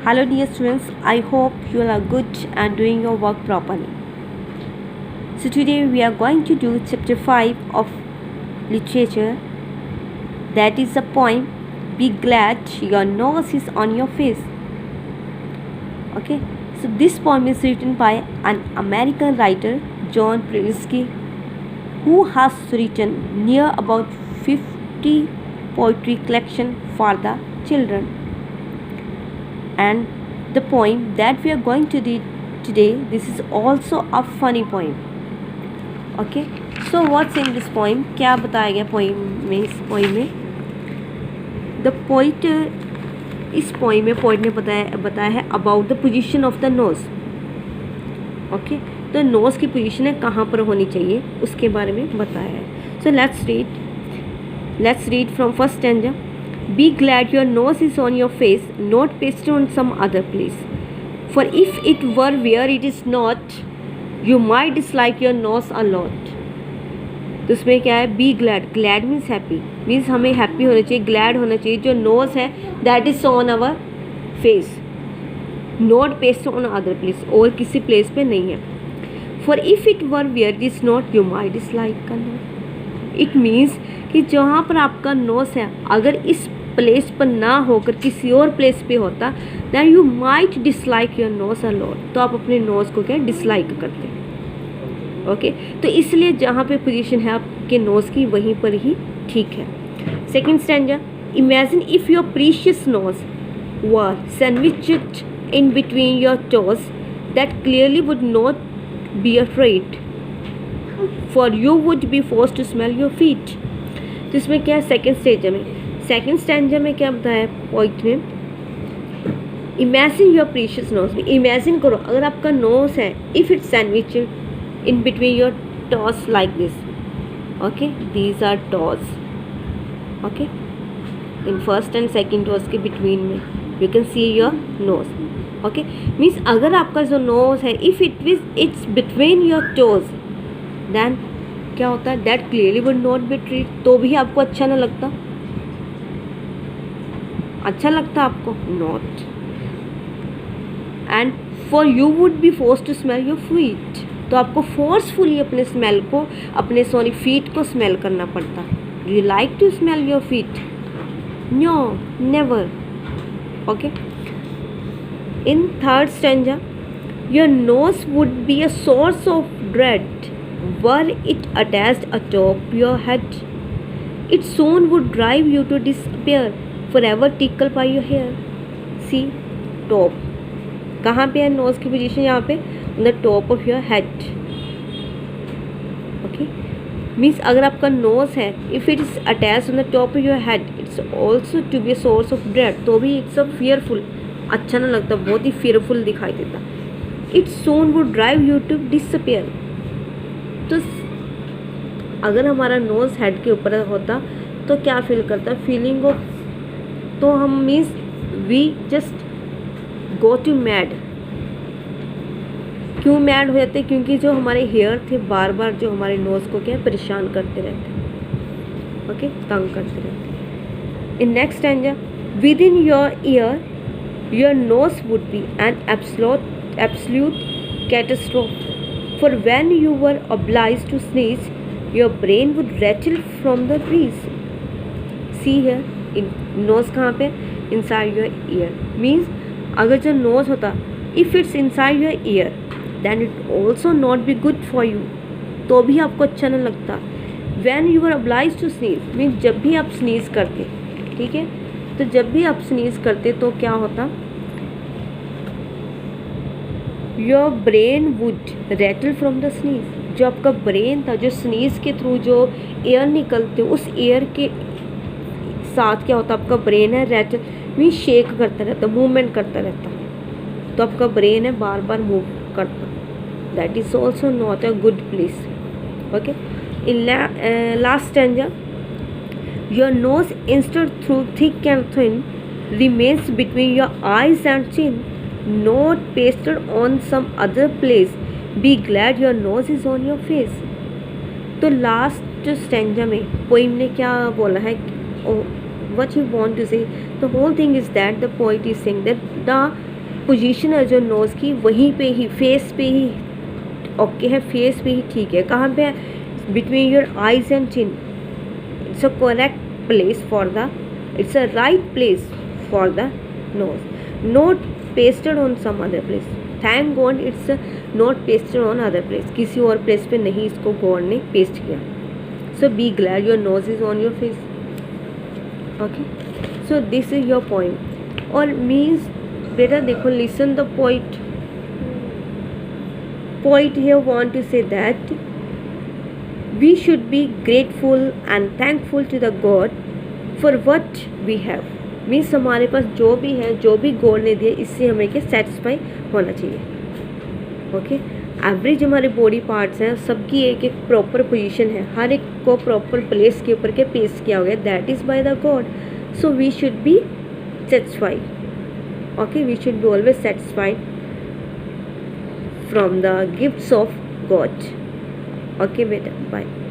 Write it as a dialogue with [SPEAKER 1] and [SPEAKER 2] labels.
[SPEAKER 1] Hello dear students, I hope you all are good and doing your work properly. So today we are going to do chapter 5 of literature, that is the poem Be Glad Your Nose is on Your Face. Okay, so this poem is written by an American writer, John Prusky, who has written near about 50 poetry collection for the children. And the poem that we are going to read today, this is also a funny poem. Okay, so what's in this poem? क्या बताया गया poem में? इस poem में the poet इस poem में poet ने बताया है about the position of the nose. Okay, तो नोज की पोजीशन है कहाँ पर होनी चाहिए उसके बारे में बताया है. So let's read from first stanza. Be glad your nose is on your face, not pasted on some other place. For if it were where it is not, you might dislike your nose a lot. तो उसमें क्या है? Be glad. Glad means happy. Means हमें happy होना चाहिए, glad होना चाहिए. जो nose है that is on our face, not pasted on other place. और किसी place पे नहीं है. For if it were where it is not, you might dislike a lot. It means कि जहाँ पर आपका नोस है अगर इस प्लेस पर ना होकर किसी और प्लेस पे होता, then you might dislike your nose a lot. तो आप अपने नोज को क्या डिसलाइक करते हैं. ओके, तो इसलिए जहाँ पे पोजीशन है आपके नोज की वहीं पर ही ठीक है. Second stanza. Imagine if your precious nose were sandwiched in between your toes that clearly would not be afraid, for you would be forced to smell your feet. तो इसमें क्या है? सेकेंड स्टैंजा में क्या बताया पॉइंट में? Imagine your precious nose में imagine करो अगर आपका नोज है if it's sandwich in between your toes like this. Okay, these are toes. Okay, in first and second toes के बिटवीन में you can see your nose. Okay, means अगर आपका जो नोज है if it's between your toes then क्या होता है? That clearly would not be treat. तो भी आपको अच्छा ना लगता? अच्छा लगता आपको? Not. And for you would be force to smell your feet. तो आपको फोर्सफुली अपने स्मेल को फीट को स्मेल करना पड़ता. Do you like to smell your feet? No, never. Okay, in third stanza. Your nose would be a source of dread were it attached atop your head. It soon would drive you to despair, forever tickled by your hair. See, top. कहाँ पे है knows की position? यहाँ पे on the top of your head. Okay, means अगर आपका nose है if it is attached on the top of your head, it's also to be a source of dread. तो भी it's a fearful, अच्छा ना लगता, बहुत ही fearful दिखाई देता. It soon would drive you to despair. तो अगर हमारा नोज हेड के ऊपर होता तो क्या फील करता? फीलिंग ऑफ, तो हम means we just go to mad. क्यों मैड हो जाते? क्योंकि जो हमारे हेयर थे बार बार जो हमारे नोज को क्या परेशान करते रहते. ओके, तंग करते रहते. In next stanza. With in your year your nose would B an absolute catastrophe. For when you were obliged to sneeze, your brain would rattle from the breeze. See here, in nose कहाँ पे? Inside your ear. Means अगर जो nose होता, if it's inside your ear, then it also not be good for you. तो भी आपको अच्छा नहीं लगता. When you were obliged to sneeze, means जब भी आप sneeze करते, ठीक है? तो जब भी आप sneeze करते तो क्या होता? Your brain would rattle from the sneeze. जो आपका ब्रेन था जो स्नीज के थ्रू जो एयर निकलते उस एयर के साथ क्या होता? आपका ब्रेन है रैटल मीन शेक करता रहता, मूवमेंट करता रहता. तो आपका ब्रेन है बार बार मूव करता. That is also not a good place. Okay, in last stanza. Your knows instead through thick and thin remains between your eyes and chin, not pasted on some other place. Be glad your nose is on your face. तो last stanza में poem ने क्या बोला है? what you want to say, the whole thing is that the poet is saying that the position है जो nose की वहीं पे ही, फेस पे ही ओके है, फेस पे ही ठीक है। कहाँ पे है? Between your eyes and chin. It's a correct place for the, it's a right place for the nose, not pasted on some other place. Thank God it's not pasted on other place, किसी और place पे नहीं इसको God ने paste किया। So be glad your nose is on your face. Okay, so this is your point. और means बेटा देखो, listen the point. Poet here want to say that we should be grateful and thankful to the God for what we have. Means हमारे पास जो भी है, जो भी God ने दिया, इससे हमें क्या सेटिस्फाई होना चाहिए। ओके, एवरेज हमारे बॉडी पार्ट्स हैं, सबकी एक एक प्रॉपर पोजीशन है, हर एक को प्रॉपर प्लेस के ऊपर के पेस्ट किया गया, that is by the God. So we should be satisfied. Okay, we should be always satisfied from the gifts of God. Okay beta, bye.